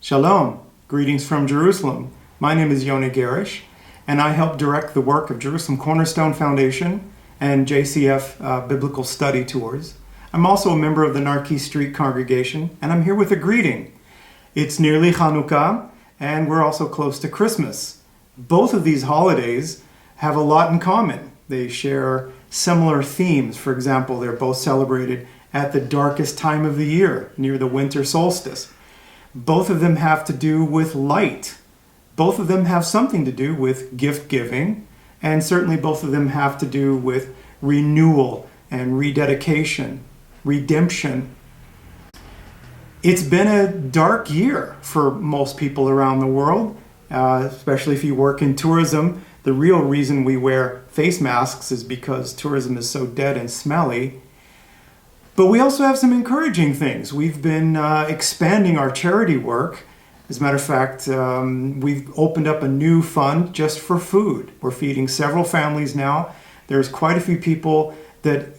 Shalom, greetings from Jerusalem. My name is Yoni Gerrish, and I help direct the work of Jerusalem Cornerstone Foundation and JCF Biblical Study Tours. I'm also a member of the Narkis St congregation, and I'm here with a greeting. It's nearly Hanukkah, and we're also close to Christmas. Both of these holidays have a lot in common. They share similar themes. For example, they're both celebrated at the darkest time of the year, near the winter solstice. Both of them have to do with light. Both of them have something to do with gift giving, and certainly both of them have to do with renewal and rededication, redemption. It's been a dark year for most people around the world, especially if you work in tourism. The real reason we wear face masks is because tourism is so dead and smelly. But we also have some encouraging things. We've been expanding our charity work. As a matter of fact, we've opened up a new fund just for food. We're feeding several families now. There's quite a few people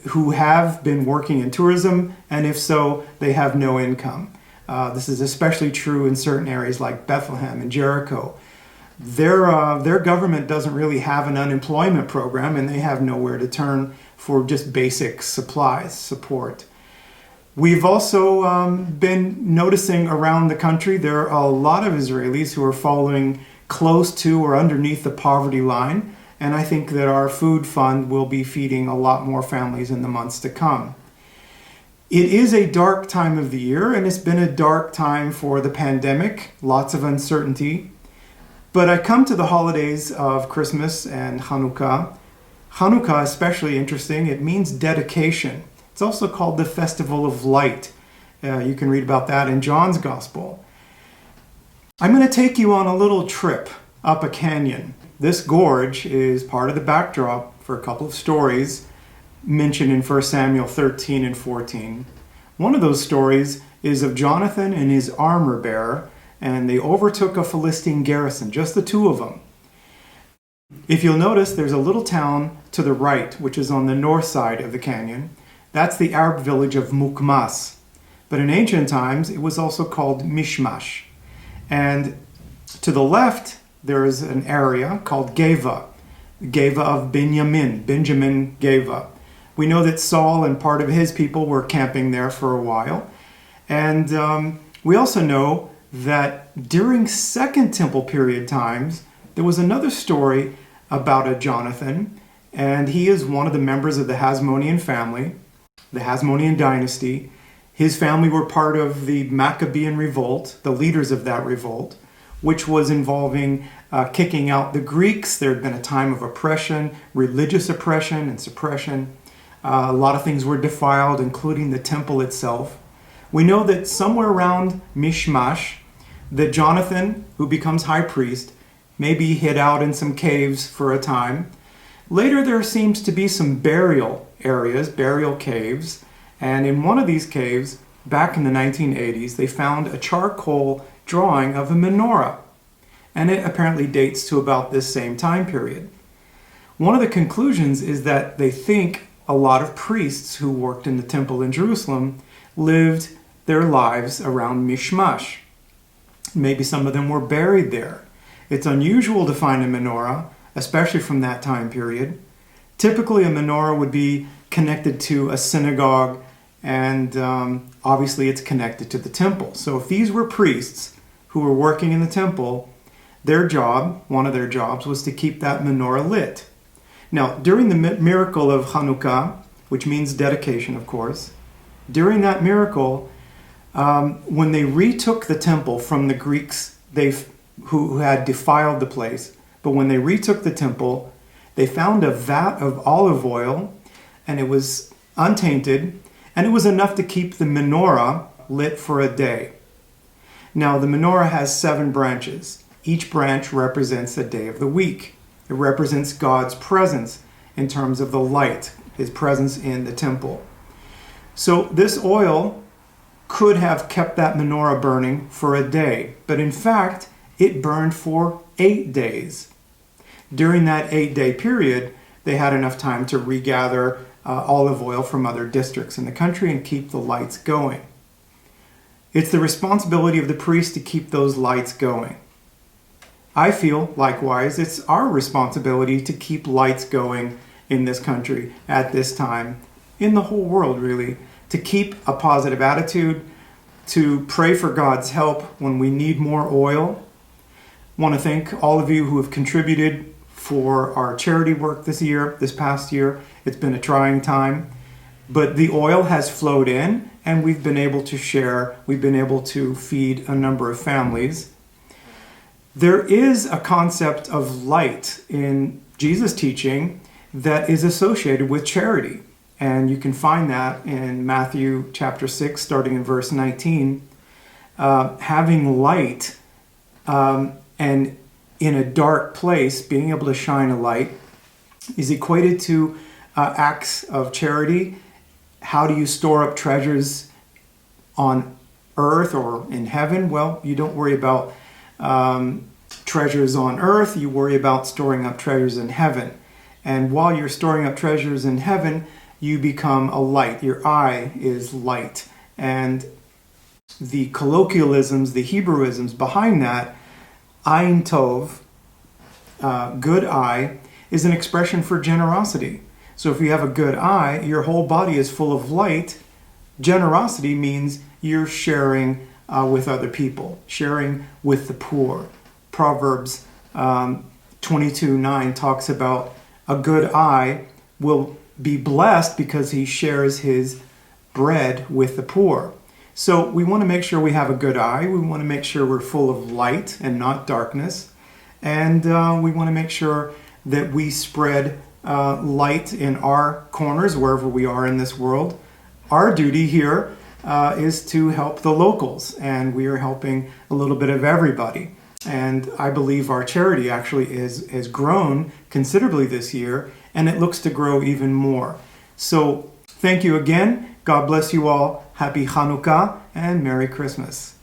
who have been working in tourism, and if so, they have no income. This is especially true in certain areas like Bethlehem and Jericho. Their government doesn't really have an unemployment program, and they have nowhere to turn for just basic supplies, support. We've also been noticing around the country there are a lot of Israelis who are falling close to or underneath the poverty line, and I think that our food fund will be feeding a lot more families in the months to come. It is a dark time of the year, and it's been a dark time for the pandemic, lots of uncertainty. But I come to the holidays of Christmas and Hanukkah. Hanukkah, especially interesting, it means dedication. It's also called the Festival of Light. You can read about that in John's Gospel. I'm going to take you on a little trip up a canyon. This gorge is part of the backdrop for a couple of stories mentioned in 1 Samuel 13 and 14. One of those stories is of Jonathan and his armor bearer, and they overtook a Philistine garrison, just the two of them. If you'll notice, there's a little town to the right, which is on the north side of the canyon. That's the Arab village of Mukmas. But in ancient times, it was also called Mishmash. And to the left, there is an area called Geva of Benjamin Geva. We know that Saul and part of his people were camping there for a while. And we also know that during Second Temple period times, there was another story about a Jonathan, and he is one of the members of the Hasmonean family, the Hasmonean dynasty. His family were part of the Maccabean revolt, the leaders of that revolt, which was involving kicking out the Greeks. There had been a time of oppression, religious oppression and suppression. A lot of things were defiled, including the temple itself. We know that somewhere around Mishmash, that Jonathan, who becomes high priest, maybe hid out in some caves for a time. Later there seems to be some burial areas, burial caves, and in one of these caves, back in the 1980s, they found a charcoal drawing of a menorah, and it apparently dates to about this same time period. One of the conclusions is that they think a lot of priests who worked in the temple in Jerusalem lived their lives around Mishmash. Maybe some of them were buried there. It's unusual to find a menorah, especially from that time period. Typically, a menorah would be connected to a synagogue, and obviously it's connected to the temple. So if these were priests who were working in the temple, one of their jobs was to keep that menorah lit. Now, during the miracle of Hanukkah, which means dedication, of course, during that miracle, when they retook the temple from the Greeks who had defiled the place, but when they retook the temple, they found a vat of olive oil, and it was untainted, and it was enough to keep the menorah lit for a day. Now, the menorah has 7 branches. Each branch represents a day of the week. It represents God's presence in terms of the light, his presence in the temple. So this oil could have kept that menorah burning for a day, but in fact, it burned for 8 days. During that 8-day period, they had enough time to regather olive oil from other districts in the country and keep the lights going. It's the responsibility of the priest to keep those lights going. I feel, likewise, it's our responsibility to keep lights going in this country at this time, in the whole world really, to keep a positive attitude, to pray for God's help when we need more oil. I want to thank all of you who have contributed for our charity work this past year. It's been a trying time, but the oil has flowed in and we've been able to share, we've been able to feed a number of families. There is a concept of light in Jesus' teaching that is associated with charity. And you can find that in Matthew chapter 6, starting in verse 19. Having light and in a dark place, being able to shine a light is equated to acts of charity. How do you store up treasures on earth or in heaven? Well, you don't worry about treasures on earth, you worry about storing up treasures in heaven. And while you're storing up treasures in heaven, you become a light. Your eye is light. And the colloquialisms, the Hebrewisms behind that, Ayin Tov, good eye, is an expression for generosity. So if you have a good eye, your whole body is full of light. Generosity means you're sharing with other people, sharing with the poor. Proverbs 22:9 talks about a good eye will be blessed because he shares his bread with the poor. So we want to make sure we have a good eye. We want to make sure we're full of light and not darkness. And we want to make sure that we spread light in our corners, wherever we are in this world. Our duty here is to help the locals, and we are helping a little bit of everybody. And I believe our charity actually has grown considerably this year, and it looks to grow even more. So thank you again. God bless you all. Happy Hanukkah and Merry Christmas.